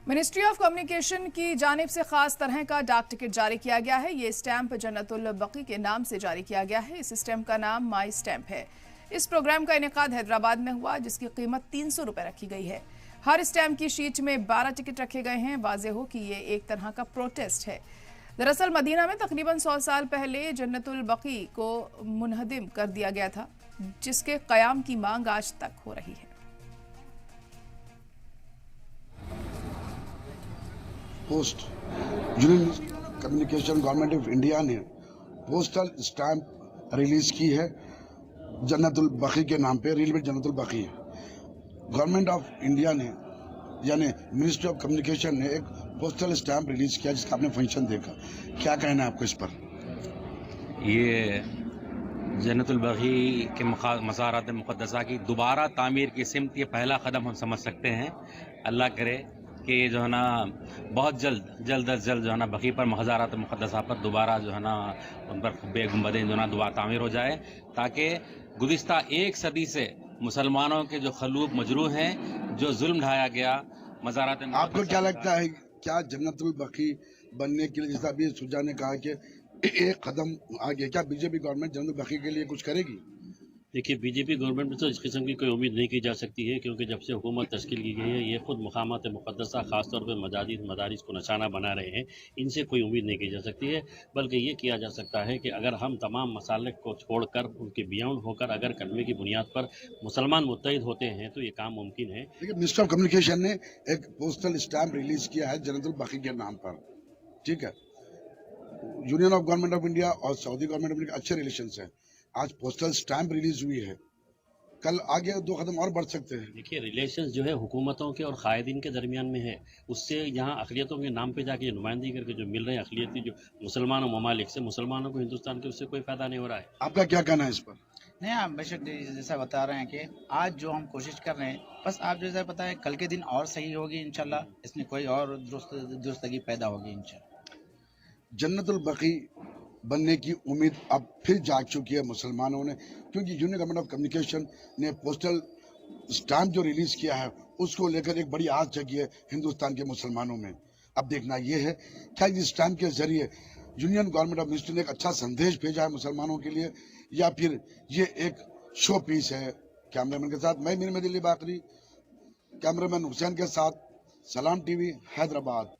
Ministry of communication की जानिब से खास तरह का डाक टिकट जारी किया गया है। ये स्टैंप जन्नतुल बकी के नाम से जारी किया गया है। इस स्टैंप का नाम माई स्टैंप है। इस प्रोग्राम का इनेकाद हैदराबाद में हुआ, जिसकी कीमत 300 रुपए रखी गई है। हर स्टैंप की शीट में 12 टिकट रखे गए हैं। वाज़ेह हो कि ये एक तरह का प्रोटेस्ट है। दरअसल मदीना में तकरीबन 100 साल पहले जन्नतुल बकी को मुनहदिम कर दिया गया था, जिसके कयाम की मांग आज तक हो रही है। Post union communication government of India ने पोस्टल स्टैंप रिलीज की है जन्नतुल बकी के नाम पे। रियल में जन्नतुल बकी है। गवर्नमेंट ऑफ इंडिया ने यानी मिनिस्ट्री ऑफ कम्युनिकेशन ने एक पोस्टल स्टैंप रिलीज किया, जिसका आपने फंक्शन देखा। क्या कहना है आपको इस पर? ये जन्नतुल बकी के मज़ारात मुक़द्दसा की दोबारा तामीर की सिमत ये पहला कदम हम समझ सकते हैं। अल्लाह करे कि जो है ना बहुत जल्द अज जल्द जो है ना बकी पर मज़ारात मुक़द्दसा पर दोबारा जो है ना उन पर बेगुंबदें जो है ना दोबारा तामीर हो जाए, ताकि गुज़िश्ता 1 सदी से मुसलमानों के जो खलूब मजरूह हैं, जो जुल्म ढाया गया मज़ारात। आपको क्या लगता है, क्या जन्नतुल बकी बनने के लिए, जैसा अभी सुजा ने कहा कि एक कदम आगे, क्या बीजेपी गवर्नमेंट जन्नतुल बकी के लिए कुछ करेगी? देखिए, बीजेपी गवर्नमेंट में तो इस किस्म की कोई उम्मीद नहीं की जा सकती है, क्योंकि जब से हुकूमत तश्कील की गई है, ये खुद मकामात मुक़द्दसा ख़ासतौर पर मदारिस को निशाना बना रहे हैं। इनसे कोई उम्मीद नहीं की जा सकती है, बल्कि ये किया जा सकता है कि अगर हम तमाम मसालिक को छोड़कर, उनके बियॉन्ड होकर अगर कलमे की बुनियाद पर मुसलमान मुत्तहिद होते हैं तो ये काम मुमकिन है। देखिए, मिनिस्टर ऑफ कम्युनिकेशन ने एक पोस्टल स्टैंप रिलीज किया है जन्नतुल बकी के नाम पर। ठीक है, union of government of India और सऊदी गवर्नमेंट ऑफ इंडिया अच्छे रिलेशंस हैं। आज पोस्टल स्टैंप रिलीज हुई है, कल आगे 2 कदम और बढ़ सकते हैं। देखिए, रिलेशंस जो है हुकूमतों के और कायदीन के दरमियान में है। उससे यहाँ अक़लियतों के नाम पे जाके नुमाइंदगी करके जो मिल रहे हैं अक़लियती जो मुसलमान ममालिक से, मुसलमानों को हिंदुस्तान के उससे कोई फ़ायदा नहीं हो रहा है। आपका क्या कहना है इस पर? नहीं, आप बेशक जैसा बता रहे हैं कि आज जो हम कोशिश कर रहे हैं, बस आप जैसा पता है कल के दिन और सही होगी इंशाल्लाह, इसमें कोई और दुरुस्तगी पैदा होगी इंशाल्लाह। जन्नतुल बकी बनने की उम्मीद अब फिर जाग चुकी है मुसलमानों ने, क्योंकि यूनियन गवर्नमेंट ऑफ कम्युनिकेशन ने पोस्टल स्टैंप जो रिलीज किया है उसको लेकर एक बड़ी आस जगी है हिंदुस्तान के मुसलमानों में। अब देखना यह है क्या इस स्टैंप के जरिए यूनियन गवर्नमेंट ऑफ मिनिस्ट्री ने एक अच्छा संदेश भेजा है मुसलमानों के लिए, या फिर ये एक शो पीस है। कैमरामैन के साथ मैं मीर मेदिली बाकरी, कैमरामैन हुसैन के साथ सलाम टीवी हैदराबाद।